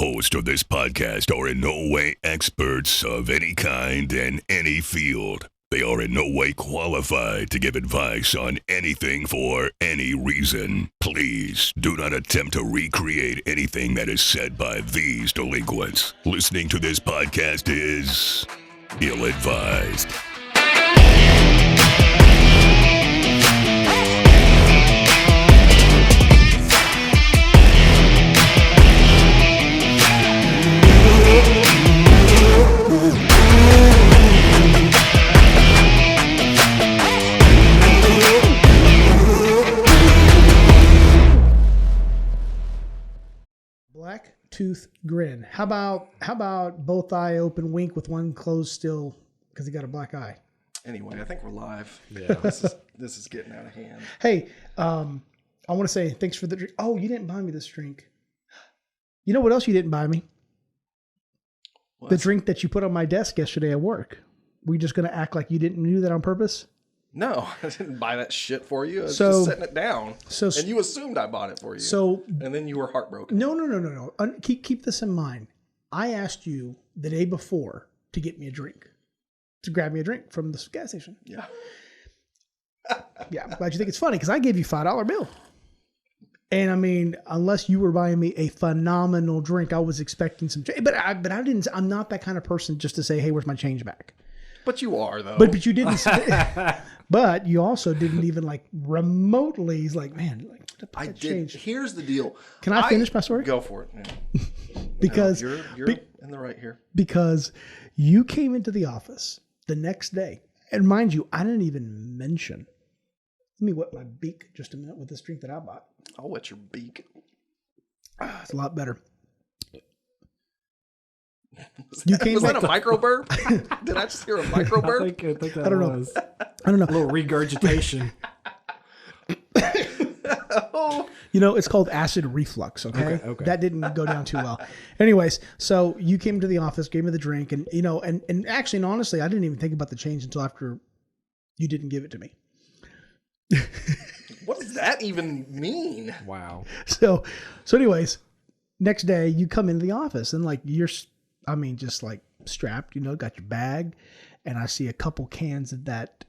hosts of this podcast are in no way experts of any kind in any field. They are in no way qualified to give advice on anything for any reason. Please do not attempt to recreate anything that is said by these delinquents. Listening to this podcast is ill-advised. Black tooth grin. How about both eye open, wink with one closed still because he got a black eye? Anyway, I think we're live. Yeah, this is getting out of hand. Hey, I want to say thanks for the drink. Oh, you didn't buy me this drink. You know what else you didn't buy me? What? The drink that you put on my desk yesterday at work. Were you just going to act like you didn't do that on purpose? No, I didn't buy that shit for you. I was So- just setting it down. And you assumed I bought it for you. And then you were heartbroken. No. Keep this in mind. I asked you the day before to get me a drink, to grab me a drink from the gas station. Yeah. Yeah, I'm glad you think it's funny because I gave you $5 bill. And I mean, unless you were buying me a phenomenal drink, I was expecting some change. But I didn't. I'm not that kind of person just to say, "Hey, where's my change back?" But you are though. But you didn't. But you also didn't even like remotely. He's like, man, like I did. change. Here's the deal. Can I finish my story? Go for it. Yeah. Because No, you're in the right here. Because you came into the office the next day, and mind you, I didn't even mention. Let me wet my beak just a minute with this drink that I bought. I'll wet your beak. It's a lot better. Was You came that back a micro burp? Did I just hear a micro burp? I think that I don't know. was I don't know. a little regurgitation. You know, it's called acid reflux, okay? Okay. That didn't go down too well. Anyways, so you came to the office, gave me the drink, and, you know, and actually, and honestly, I didn't even think about the change until after you didn't give it to me. What does that even mean? Wow. So anyways, next day, you come into the office, and, like, just, like, strapped, you know, got your bag, and I see a couple cans of that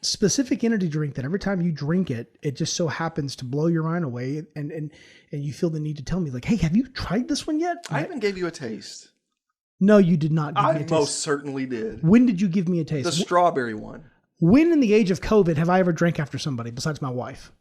specific energy drink that every time you drink it, it just so happens to blow your mind away, and you feel the need to tell me, like, hey, have you tried this one yet? I even gave you a taste. No, you did not give me a I taste. most certainly did. When did you give me a taste? The strawberry one. When in the age of COVID have I ever drank after somebody besides my wife?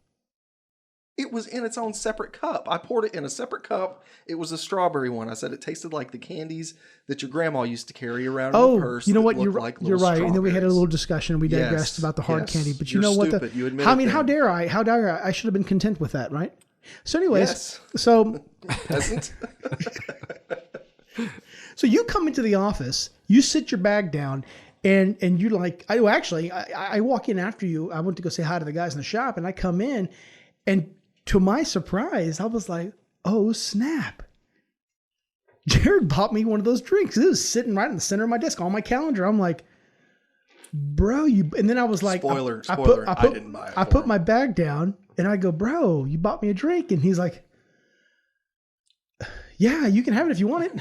It was in its own separate cup. I poured it in a separate cup. It was a strawberry one. I said it tasted like the candies that your grandma used to carry around in the purse. You know that what? looked You're, like you're little right. And then we had a strawberries. little discussion. We digressed Yes, about the hard yes. candy. But You're you know what? stupid. You admit I it mean, how then. dare I? How dare I? I should have been content with that, right? So anyways, Yes. so Peasant. So you come into the office, you sit your bag down, and you like, I walk in after you. I went to go say hi to the guys in the shop, and I come in, and to my surprise, I was like, oh, snap. Jared bought me one of those drinks. It was sitting right in the center of my desk on my calendar. I'm like, bro, and then I was like, Spoiler, I didn't buy it. I put my bag down, and I go, bro, you bought me a drink. And he's like, yeah, you can have it if you want it.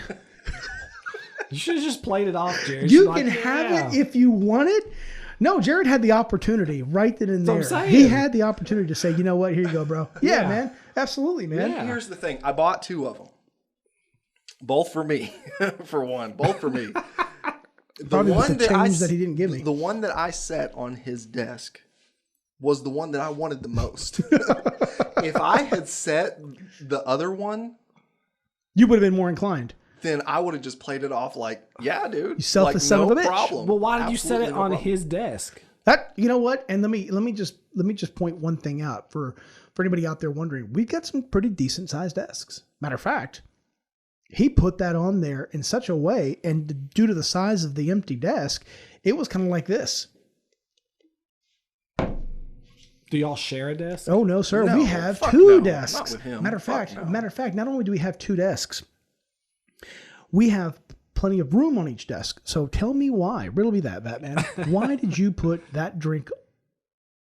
You should have just played it off, Jared. You can have it if you want it. No, Jared had the opportunity right then and there. That's what I'm He saying. had the opportunity to say, you know what, here you go, bro. Yeah, man. Absolutely, man. Yeah. Here's the thing. I bought 2 of them. Both for me. For one. Both for me. Probably with the change that he didn't give me. The one that I set on his desk was the one that I wanted the most. If I had set the other one, You would have been more inclined. then I would have just played it off like, yeah, dude. You selfish like, son no of a bitch. problem. Well, why did you set Absolutely it no on problem. his desk? That, you know what? And let me just point one thing out for anybody out there wondering. We've got some pretty decent sized desks. Matter of fact, he put that on there in such a way, and due to the size of the empty desk, it was kind of like this. Do y'all share a desk? Oh no, sir. No, we have fuck 2 no. desks. Not with him. Matter of Fuck fact, no. not only do we have 2 desks, we have plenty of room on each desk. So tell me why. Riddle me that, Batman. Why did you put that drink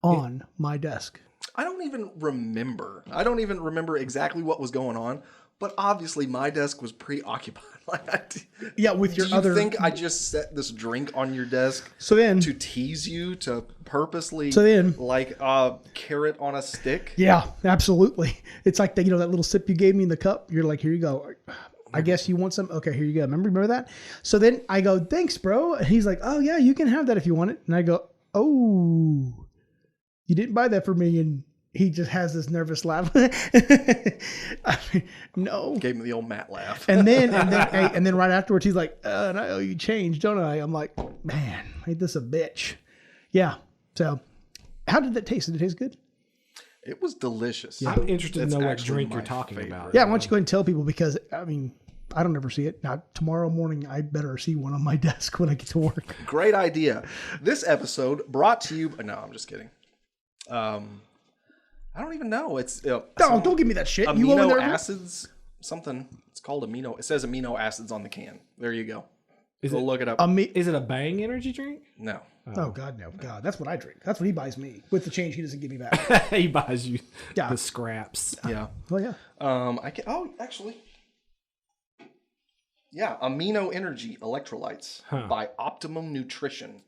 on my desk? I don't even remember. I don't even remember exactly what was going on. But obviously, my desk was preoccupied. Yeah, with your other. Do you think I just set this drink on your desk So then, to tease you, to purposely, like a carrot on a stick? yeah, absolutely. It's like that little sip you gave me in the cup. You're like, here you go. I guess you want some. Okay, here you go. Remember that? So then I go, thanks, bro. And he's like, oh yeah, you can have that if you want it. And I go, oh, you didn't buy that for me. And he just has this nervous laugh. I mean, no. Gave me the old Matt laugh. And then right afterwards, he's like, and I owe you change, don't I? I'm like, man, ain't this a bitch? Yeah. So how did that taste? Did it taste good? It was delicious. I'm interested to know what actually drink my you're talking favorite. about. Yeah, why don't you go ahead and tell people, because, I mean, I don't ever see it. Now, tomorrow morning, I better see one on my desk when I get to work. Great idea. This episode brought to you... No, I'm just kidding. I don't even know. It's Don't give me that shit. You over amino there? acids, something. It's called amino. It says amino acids on the can. There you go. Go Is look it up. Is it a Bang energy drink? No. Oh, God, no. God, that's what I drink. That's what he buys me with the change he doesn't give me back. He buys you Yeah. the scraps. Yeah. Oh, yeah. I can. Oh, actually. Yeah, amino energy electrolytes by Optimum Nutrition.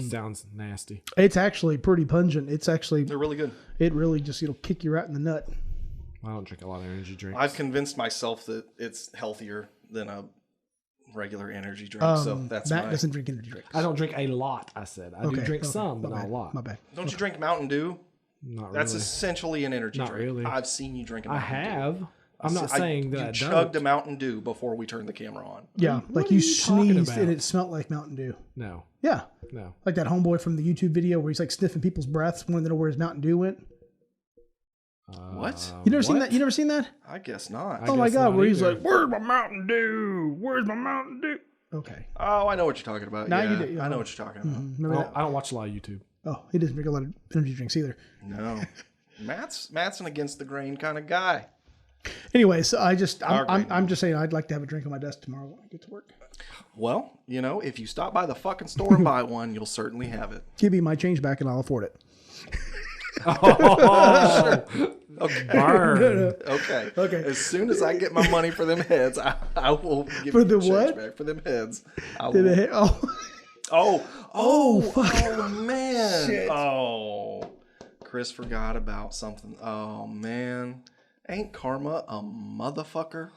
Sounds nasty. It's actually pretty pungent. It's actually, They're really good. it really just, it'll kick you right in the nut. I don't drink a lot of energy drinks. I've convinced myself that it's healthier than a regular energy drink. So that's Matt my. doesn't drink energy drinks. I don't drink a lot, I said. I do drink some, but My not bad. a lot. My bad. Don't you drink Mountain Dew? Not That's really. essentially an energy Not drink. really. I've seen you drink a I Mountain Dew. have. I'm not saying that I you chugged don't. a Mountain Dew before we turned the camera on. Yeah, What like are you you talking sneezed about? and it smelled like Mountain Dew. No. Yeah. No. Like that homeboy from the YouTube video where he's like sniffing people's breaths, wanting to know where his Mountain Dew went. What? You never seen what? that? You never seen that? I guess not. I Oh my guess God, not where he's either. like, where's my Mountain Dew? Where's my Mountain Dew? Okay. Oh, I know what you're talking about. Now yeah, you do. I know what you're talking about. Remember that? I don't watch a lot of YouTube. Oh, he doesn't drink a lot of energy drinks either. No. Matt's an against the grain kind of guy. Anyways, I'm just saying I'd like to have a drink on my desk tomorrow when I get to work. Well, if you stop by the fucking store and buy one, you'll certainly have it. Give me my change back and I'll afford it. Okay. Burn. Okay. Okay. As soon as I get my money for them heads, I will give For you the change what? back. For them heads. I Did will. it hit? Oh, fuck. Oh man. Shit. Oh. Chris forgot about something. Oh man. Ain't karma a motherfucker?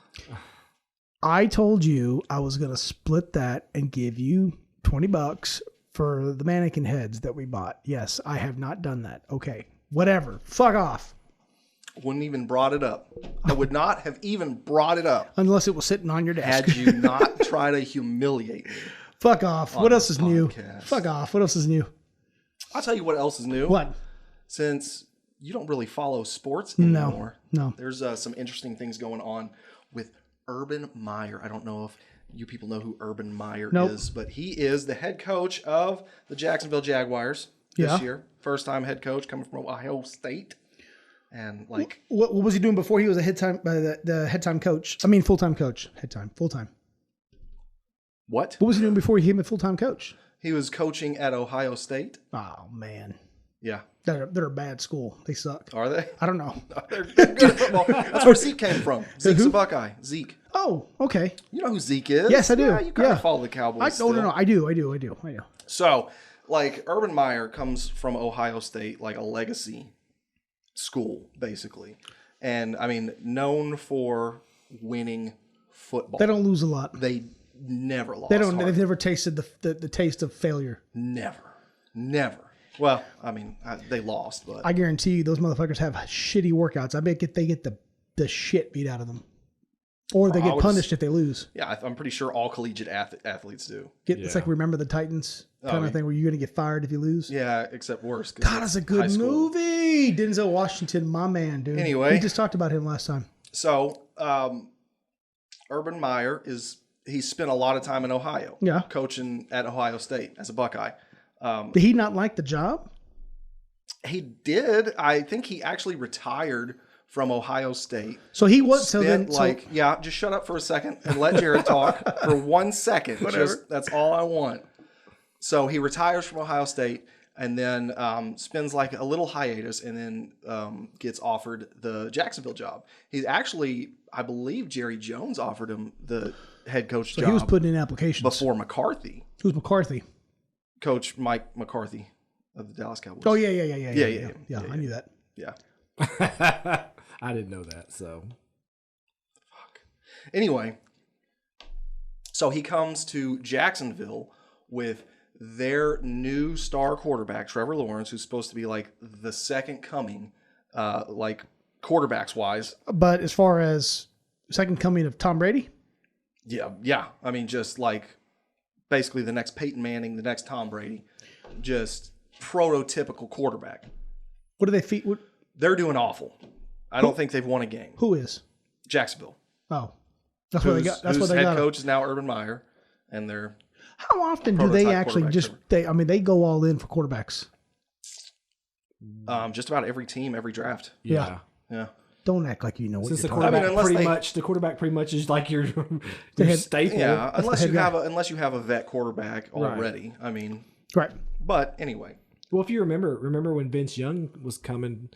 I told you I was going to split that and give you $20 for the mannequin heads that we bought. Yes, I have not done that. Okay. Whatever. Fuck off. Wouldn't even brought it up. I would not have even brought it up Unless it was sitting on your desk. had you not try to humiliate me. Fuck off. What else is new? podcast. Fuck off. What else is new? I'll tell you what else is new. What? Since you don't really follow sports anymore, No. there's some interesting things going on with Urban Meyer. I don't know if you people know who Urban Meyer Nope. is, but he is the head coach of the Jacksonville Jaguars this Yeah. year. First time head coach coming from Ohio State. And like, What was he doing before he was a the head time coach? I mean, full-time coach. Head time. Full-time. what? What was he doing before he became a full-time coach? He was coaching at Ohio State. Oh, man. Yeah. They're a bad school. They suck. Are they? I don't know. They're good at football. That's where Zeke came from. Zeke's a Buckeye. Zeke. Oh, okay. You know who Zeke is? Yes, I do. Yeah, you kind Yeah. of follow the Cowboys. No. still. I do. So, like, Urban Meyer comes from Ohio State, like a legacy school, basically. And, I mean, known for winning football. They don't lose a lot. They never lost. They don't. heart. They've never tasted the taste of failure. Never. Well, I mean, they lost, but I guarantee you, those motherfuckers have shitty workouts. I bet they get the shit beat out of them, or they I get would punished if they lose. yeah, I'm pretty sure all collegiate athletes do. It's like Remember the Titans kind of thing, where you're gonna get fired if you lose. Yeah, except worse. God, that's a good movie. Denzel Washington, my man, dude. Anyway. we just talked about him last time. So, Urban Meyer he spent a lot of time in Ohio. Yeah. Coaching at Ohio State as a Buckeye. Did he not like the job? He did. I think he actually retired from Ohio State. So he was. Just shut up for a second and let Jared talk for 1 second. Whatever. That's all I want. So he retires from Ohio State. and then spends like a little hiatus, and then gets offered the Jacksonville job. He's actually, I believe, Jerry Jones offered him the head coach job. He was putting in applications before McCarthy. Who's McCarthy? Coach Mike McCarthy of the Dallas Cowboys. Oh yeah. I knew that. Yeah. I didn't know that. So, anyway, so he comes to Jacksonville with their new star quarterback, Trevor Lawrence, who's supposed to be like the second coming, like quarterbacks wise. But as far as second coming of Tom Brady, yeah. I mean, just like basically the next Peyton Manning, the next Tom Brady, just prototypical quarterback. what do they feed? They're doing awful. I don't think they've won a game. Who is? Jacksonville. Oh, that's what they got. That's what they head got. coach is now Urban Meyer, and they're How often do they actually just? They go all in for quarterbacks. just about every team, every draft. Yeah. Don't act like you know what Since you're the talking quarterback unless the quarterback pretty much is like your head- staple. Yeah, unless head you guy. have a vet quarterback already. I mean, Right. but anyway, Well, if you remember when Vince Young was coming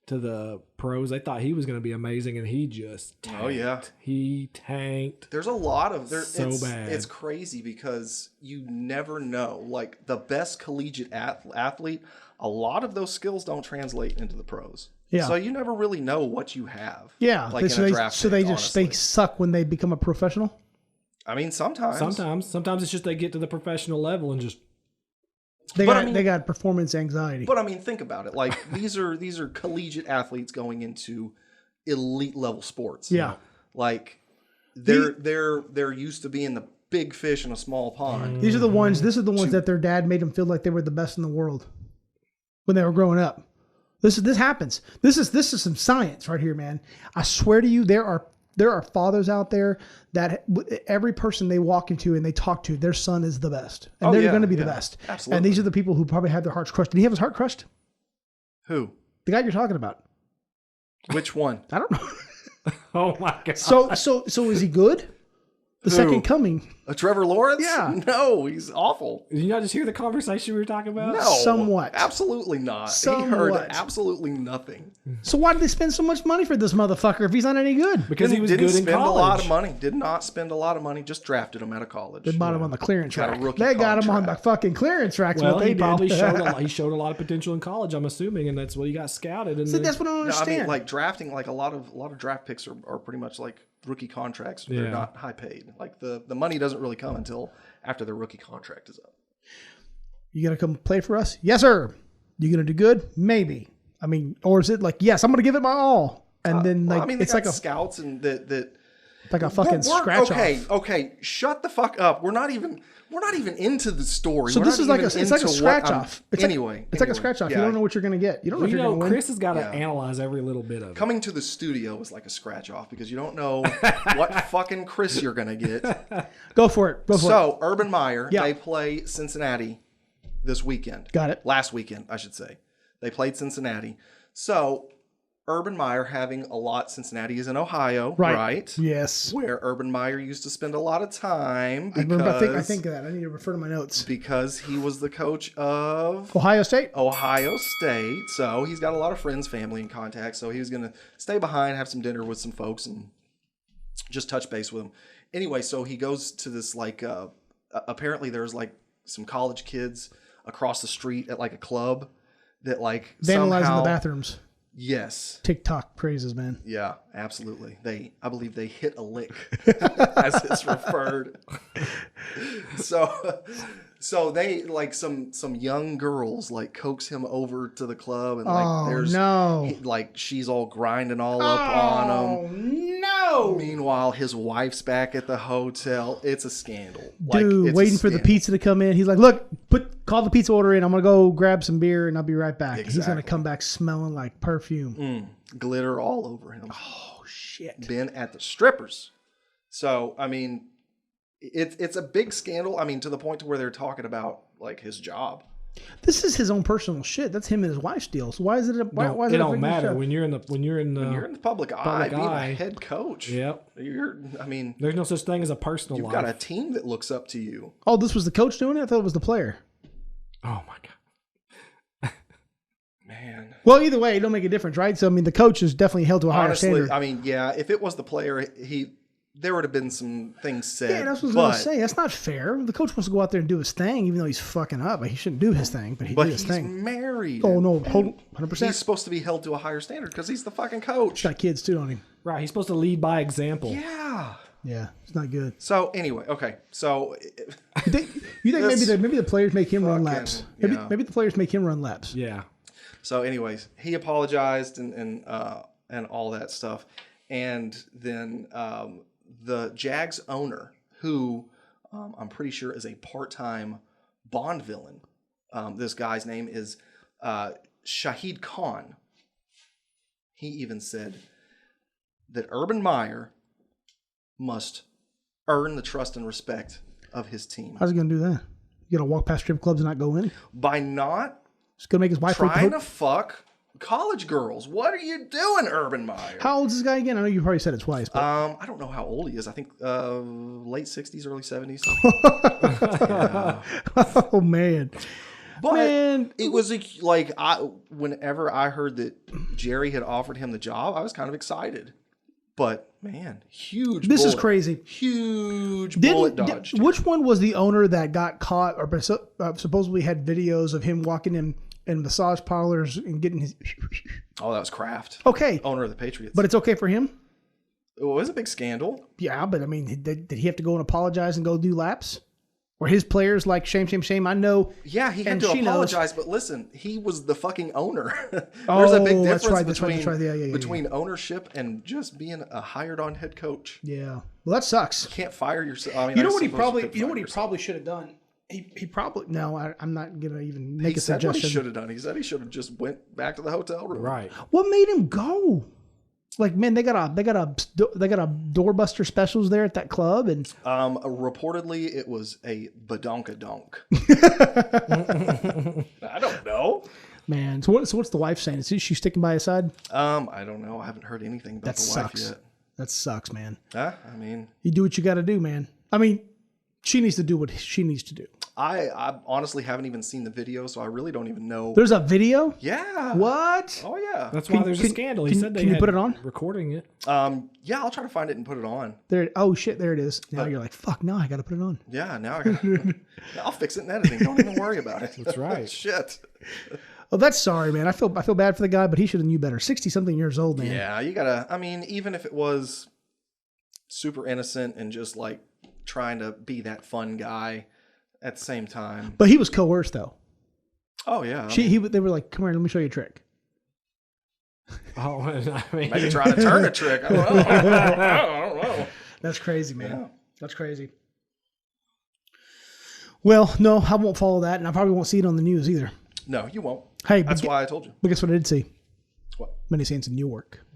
to the pros, they thought he was going to be amazing, and he just tanked. Oh, yeah. He tanked. there's a lot of Bad. It's crazy because you never know. Like the best collegiate athlete, a lot of those skills don't translate into the pros. Yeah. So you never really know what you have. Yeah. Like so in a they draft so pick, they just honestly. they suck when they become a professional. I mean, sometimes. Sometimes it's just they get to the professional level and just They got performance anxiety. But I mean, think about it. Like these are collegiate athletes going into elite level sports. Yeah. Like they're used to being the big fish in a small pond. These are the ones. This is the ones that their dad made them feel like they were the best in the world when they were growing up. This happens. This is some science right here, man. I swear to you, there are fathers out there that every person they walk into and they talk to, their son is the best, and they're going to be the best. Absolutely. And these are the people who probably have their hearts crushed. Did he have his heart crushed? Who? The guy you're talking about. Which one? I don't know. oh my god. So is he good? The Who? second coming. Trevor Lawrence? Yeah. No, he's awful. Did you not just hear the conversation we were talking about? No, Somewhat. Absolutely not. He Somewhat. heard absolutely nothing. So why did they spend so much money for this motherfucker if he's not any good? Because he was Didn't good in spend college. a lot of money. Did not spend a lot of money. Just drafted him out of college. They bought him on the clearance Got a rack. rookie They got him on the contract. fucking clearance rack. Well, What they he probably did. showed a lot of potential in college, I'm assuming, and that's what he got scouted. And See, that's what I don't No, I understand. mean, like drafting, like a lot of draft picks are pretty much like rookie contracts. They're Yeah. not high paid. Like the money doesn't really come until after their rookie contract is up. You gonna come play for us? Yes, sir. You gonna do good? Maybe. I mean, or is it like, yes, I'm gonna give it my all, and then like Well, I mean, they it's got like scouts and that. a fucking scratch off. Okay, shut the fuck up. We're not even into the story. So We're this not is like even it's like a into what scratch I'm- off. It's anyway, like a scratch off. yeah. You don't know what you're gonna get. You don't know if you you're know, gonna win. Chris has got to Yeah. analyze every little bit of it. Coming to the studio is like a scratch off because you don't know what fucking Chris you're gonna get. Go for it. Go for it. So Urban Meyer, Yeah. they play Cincinnati this weekend. Got it. Last weekend, I should say. They played Cincinnati. So Urban Meyer having a lot. Cincinnati is in Ohio, right? Yes. Where Urban Meyer used to spend a lot of time I because think of that. I need to refer to my notes. because he was the coach of Ohio State. Ohio State. So he's got a lot of friends, family, and contacts. So he was going to stay behind, have some dinner with some folks, and just touch base with them. Anyway, so he goes to this like apparently there's like some college kids across the street at like a club that like Vandalizing somehow, the bathrooms. Yes. TikTok praises, man. Yeah, absolutely. I believe they hit a lick as it's referred. So they like some young girls like coax him over to the club and like there's like she's all grinding all up on him. No. Meanwhile, his wife's back at the hotel. It's a scandal. Like, Dude, it's a waiting for the scandal. pizza to come in. He's like, look, call the pizza order in. I'm going to go grab some beer and I'll be right back. He's going to Exactly. come back smelling like perfume. Glitter all over him. Oh, shit. Been at the strippers. So, I mean, it's a big scandal. I mean, to the point to where they're talking about like his job. This is his own personal shit. That's him and his wife's deals. Why is it? Why is it Oh, a don't freaking matter show? when you're in the You're in the public eye, being eye. a head coach. Yep. I mean, There's no such thing as a personal you've life. got a team that looks up to you. Oh, this was the coach doing it? I thought it was the player. Oh my god. Man. Well, either way, it don't make a difference, right? So I mean, the coach is definitely held to a higher Honestly, standard. I mean, yeah, if it was the player, there would have been some things said. Yeah, that's what I was going to say. That's not fair. The coach wants to go out there and do his thing, even though he's fucking up. He shouldn't do his thing, but he did his he's thing. married. Oh no, 100%. He's supposed to be held to a higher standard because he's the fucking coach. Got kids too on him. Right. He's supposed to lead by example. Yeah. Yeah, it's not good. So anyway, okay. So You think maybe the players make him run laps? Maybe the players make him run laps. Yeah. So, anyways, he apologized and all that stuff, and then the Jags owner, who I'm pretty sure is a part-time Bond villain. This guy's name is Shahid Khan. He even said that Urban Meyer must earn the trust and respect of his team How's he going to do that? You going to walk past strip clubs and not go in? by not Just going to make his wife trying to fuck college girls. What are you doing, Urban Meyer? How old is this guy again? I know you probably said it twice. But I don't know how old he is. I think late 60s, early 70s. oh man. But Man. it was whenever I heard that Jerry had offered him the job, I was kind of excited. But man, huge. This is bullet. crazy. Huge bullet dodged. Which one was the owner that got caught or supposedly had videos of him walking in massage parlors and getting his... Oh, that was Kraft. Okay. Owner of the Patriots. But it's okay for him? it was a big scandal. Yeah, but I mean, did he have to go and apologize and go do laps? Or his players like shame, shame, shame? I know. Yeah, he had to apologize, but listen, he was the fucking owner. There's Oh, a big that's difference right, that's right, between, that's right. Yeah. between ownership and just being a hired-on head coach. Yeah. Well, that sucks. You can't fire yourself. I mean, You know I what he suppose probably could you know fire what he yourself. probably should have done? He probably no, I'm not gonna even make He a said what he suggestion. should have done. He said he should have just went back to the hotel room. Right. What made him go? Like, man, they got a doorbuster specials there at that club, and Reportedly, it was a badonkadonk. I don't know. man. So what's the wife saying? Is she sticking by his side? I don't know. I haven't heard anything about That the wife sucks. yet. That sucks, man. I mean, You do what you got to do, man. I mean, she needs to do what she needs to do. I honestly haven't even seen the video, so I really don't even know. There's a video. Yeah. What? Oh yeah. That's why there's a scandal. He said they can you had put it on? recording it. Yeah, I'll try to find it and put it on. There. Oh shit! There it is. Now you're like, fuck. No, I got to put it on. Yeah, now I got. I'll fix it in editing. Don't even worry about it. That's right. Shit. Oh, that's sorry, man. I feel bad for the guy, but he should have knew better. 60-something years old, man. Yeah, you gotta. I mean, even if it was super innocent and just like trying to be that fun guy, at the same time. But he was coerced though. Oh yeah. They were like, come here, let me show you a trick. Oh, I mean, Maybe trying to turn a trick. I don't know. I don't know. That's crazy, man. Yeah. That's crazy. Well, no, I won't follow that, and I probably won't see it on the news either. No, you won't. Hey, That's why I told you. But guess what I did see? What? Many Saints in Newark.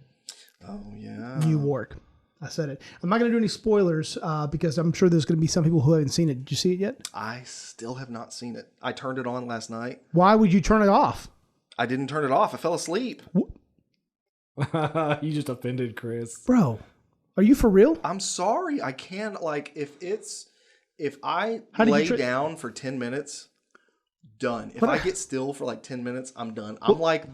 Oh yeah. Newark. I said it. I'm not going to do any spoilers because I'm sure there's going to be some people who haven't seen it. Did you see it yet? I still have not seen it. I turned it on last night. Why would you turn it off? I didn't turn it off. I fell asleep. you just offended Chris. Bro, are you for real? I'm sorry. I can't if I How do you lay down for 10 minutes, done. If I get still for like 10 minutes, I'm done. I'm like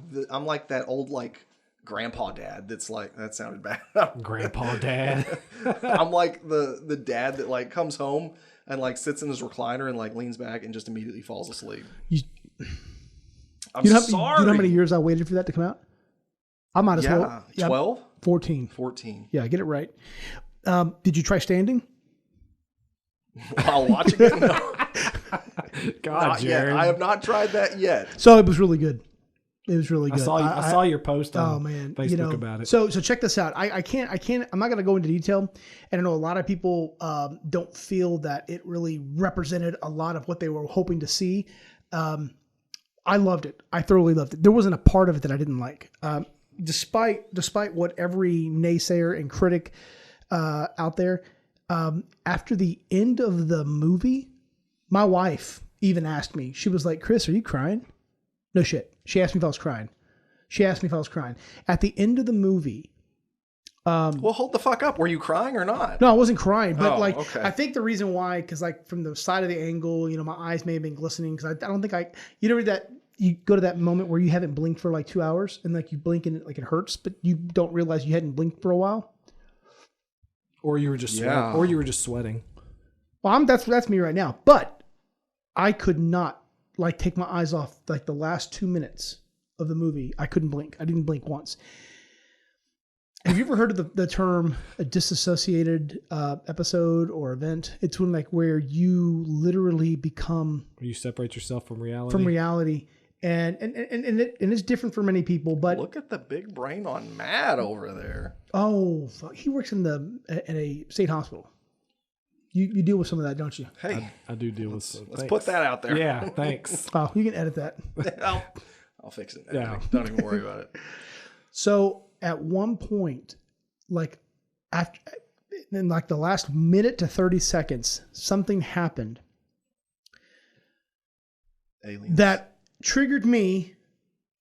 that old like grandpa dad that's like, that sounded bad. Grandpa dad. I'm like the dad that like comes home and like sits in his recliner and like leans back and just immediately falls asleep. I'm You know sorry. how many years I waited for that to come out? I might as well. Yeah, 12? 14. 14. Yeah, get it right. Did you try standing? While watching it? No. God, Not yet. Jared. I have not tried that yet. So it was really good. It was really good. I saw your post on Facebook about it. So check this out. I'm not going to go into detail. And I know a lot of people don't feel that it really represented a lot of what they were hoping to see. I loved it. I thoroughly loved it. There wasn't a part of it that I didn't like. Despite what every naysayer and critic out there, after the end of the movie, my wife even asked me, she was like, Chris, are you crying? No shit. She asked me if I was crying. At the end of the movie. Well, hold the fuck up. Were you crying or not? No, I wasn't crying, but okay. I think the reason why, because like from the side of the angle, my eyes may have been glistening because I don't think you know that you go to that moment where you haven't blinked for like 2 hours and like you blink and it hurts, but you don't realize you hadn't blinked for a while. Or you were just sweating. Or you were just sweating. Well, that's me right now. But I could not like take my eyes off like the last 2 minutes of the movie. I couldn't blink. I didn't blink once. Have you ever heard of the term a disassociated episode or event? It's when like where you literally become Where you separate yourself from reality. And it's different for many people, but Look at the big brain on Matt over there. oh, fuck. He works in a state hospital. You deal with some of that, don't you? Hey, I do deal with. let's put that out there. Yeah, thanks. Oh, you can edit that. I'll fix it. Yeah. Don't even worry about it. So at one point, like after in like the last minute to 30 seconds, something happened Aliens. that triggered me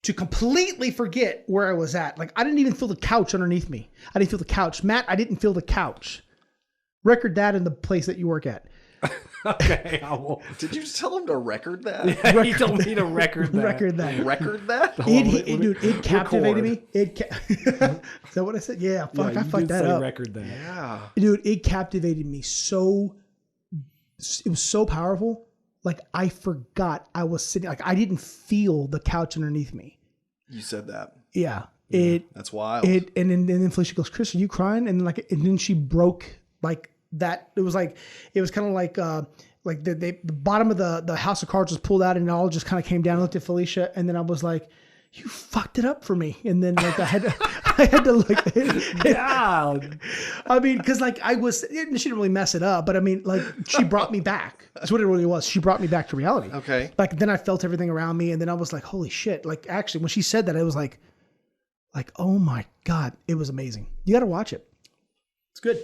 to completely forget where I was at. Like I didn't even feel the couch underneath me. I didn't feel the couch. Matt, I didn't feel the couch. Record that in the place that you work at. Okay, I won't. Did you just tell him to record that? Yeah, you told me to record that. Record that. Record that? Dude, it captivated me. Is that what I said? Yeah, fuck, Yeah, I you fucked did that say up. record that. Yeah. Dude, it captivated me so. It was so powerful. Like I forgot I was sitting. Like I didn't feel the couch underneath me. You said that. Yeah. That's wild. And then Felicia goes, "Chris, are you crying?" And then she broke like that. It was kind of like the bottom of the house of cards was pulled out and it all just kind of came down. I looked at Felicia and then I was like, "You fucked it up for me." And then like I had to like, God. I mean, because like she didn't really mess it up, but I mean, like she brought me back. That's what it really was. She brought me back to reality. Okay. Like then I felt everything around me, and then I was like, "Holy shit!" Like actually, when she said that, I was like, "Oh my god!" It was amazing. You got to watch it. It's good.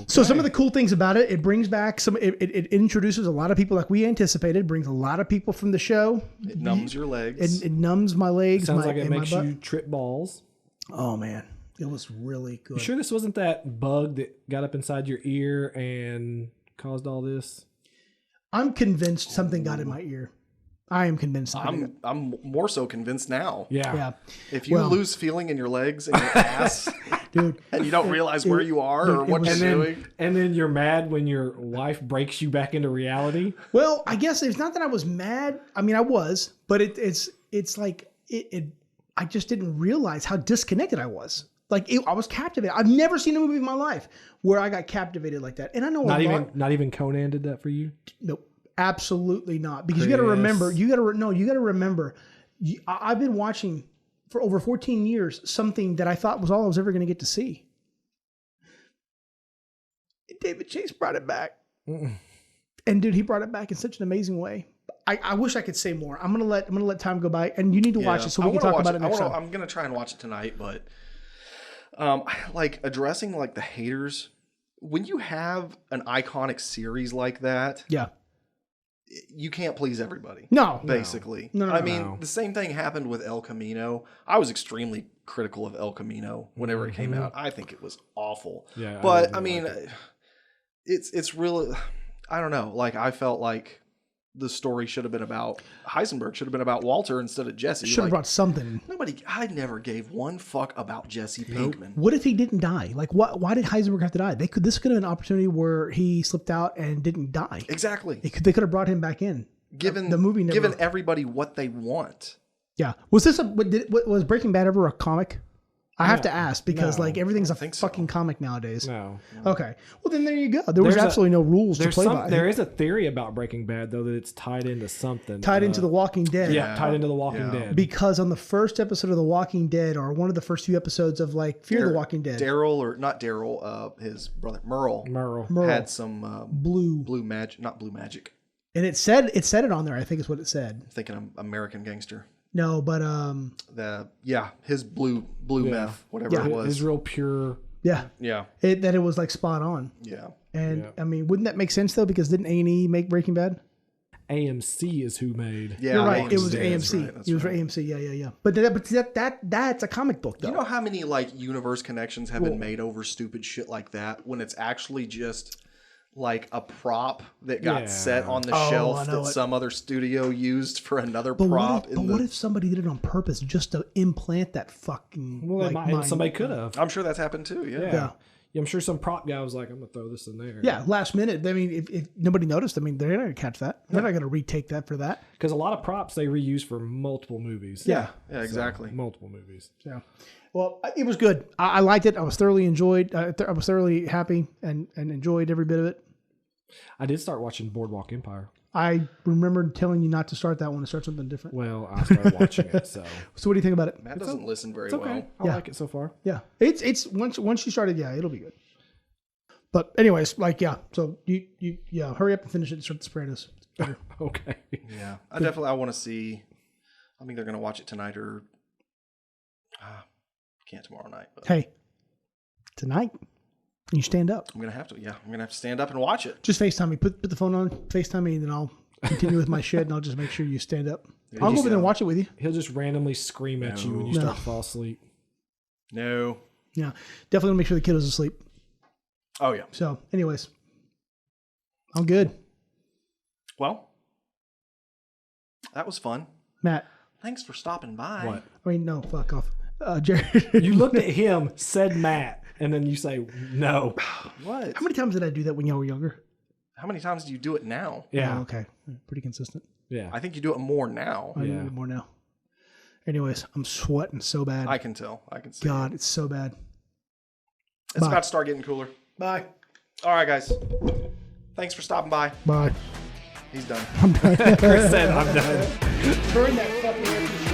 So some of the cool things about it, it brings back it introduces a lot of people like we anticipated, brings a lot of people from the show. It numbs your legs. It numbs my legs. Sounds like it and my makes butt. you trip balls. Oh man, it was really good. You sure this wasn't that bug that got up inside your ear and caused all this? I'm convinced something got in my ear. I am convinced. Something I'm more so convinced now. yeah, If you lose feeling in your legs and your ass, dude. and you don't realize where you are or what you're doing. And then you're mad when your wife breaks you back into reality. Well, I guess it's not that I was mad. I mean, I was, but it's like I just didn't realize how disconnected I was. Like I was captivated. I've never seen a movie in my life where I got captivated like that. And I know Not even Conan did that for you. Nope, absolutely not. Because you got to remember. You got to remember. I've been watching for over 14 years something that I thought was all I was ever going to get to see. David Chase brought it back. And dude, he brought it back in such an amazing way. I wish I could say more. I'm gonna let time go by, and you need to watch it so we can talk about it next time. I'm gonna try and watch it tonight, but like addressing like the haters, when you have an iconic series like that, Yeah. you can't please everybody. No. Basically. No. I mean, the same thing happened with El Camino. I was extremely critical of El Camino whenever it came out. I think it was awful. Yeah, but I mean, it's really, I don't know. Like I felt like the story should have been about Heisenberg, should have been about Walter instead of Jesse. Should have brought something. I never gave one fuck about Jesse Pinkman. What if he didn't die? Like, why did Heisenberg have to die? This could have been an opportunity where he slipped out and didn't die. Exactly. They could have brought him back in. Given the movie, given everybody what they want. Yeah. Was was Breaking Bad ever a comic? I have to ask because like everything's a fucking comic nowadays. No. Okay. Well, then there you go. There was absolutely no rules to play by. There is a theory about Breaking Bad though that it's tied into something. Tied into The Walking Dead. Yeah, tied into The Walking Dead. Because on the first episode of The Walking Dead, or one of the first few episodes of like Fear the Walking Dead, his brother Merle had some blue magic, not blue magic. And it said it on there. I think is what it said. I'm thinking of American Gangster. No, but his blue meth, whatever it was. His real pure. Yeah. That it was like spot on. Yeah. And I mean, wouldn't that make sense though? Because didn't A&E make Breaking Bad? AMC is who made. Yeah, you're right. It was AMC. It was for AMC. Yeah. But that's a comic book though. You know how many like universe connections have been made over stupid shit like that when it's actually just like a prop that got Yeah. set on the I shelf know that it. some other studio used for another But prop. what if somebody did it on purpose just to implant that fucking? Well, somebody could have. I'm sure that's happened too. Yeah. Yeah. I'm sure some prop guy was like, I'm gonna throw this in there. Yeah, last minute. I mean, if nobody noticed, I mean, they're not gonna catch that. They're not gonna retake that for that. Because a lot of props they reuse for multiple movies. Yeah. Yeah, exactly. Multiple movies. Yeah. Well, it was good. I liked it. I was thoroughly enjoyed. I was thoroughly happy and enjoyed every bit of it. I did start watching Boardwalk Empire. I remember telling you not to start that one, to start something different. Well, I started watching it, so So what do you think about it? Matt doesn't listen very it's okay. well. I Yeah. like it so far. Yeah, it's once you started, yeah, it'll be good. But anyways, like so you hurry up and finish it and start The Sopranos. It's better. Okay. Yeah, I want to see. I think they're going to watch it tonight or can't tomorrow night. But Hey, tonight you stand up. I'm going to have to. Yeah, I'm going to have to stand up and watch it. Just FaceTime me. Put the phone on. FaceTime me, and then I'll continue with my shit, and I'll just make sure you stand up. I'll go over there and watch it with you. He'll just randomly scream at you when you start to fall asleep. No. Yeah, definitely make sure the kiddo's asleep. Oh yeah. So, anyways, I'm good. Well, that was fun. Matt, Thanks for stopping by. What? I mean, no, fuck off. Jared. You looked at him, said Matt, and then you say no. What? How many times did I do that when y'all were younger? How many times do you do it now? Yeah. Oh, okay. Pretty consistent. Yeah. I think you do it more now. I Yeah. do it more now. Anyways, I'm sweating so bad. I can tell. I can see. God, it's so bad. It's Bye. about to start getting cooler. Bye. All right, guys. Thanks for stopping by. Bye. He's done. I'm done. Chris said I'm done. Burn that fucking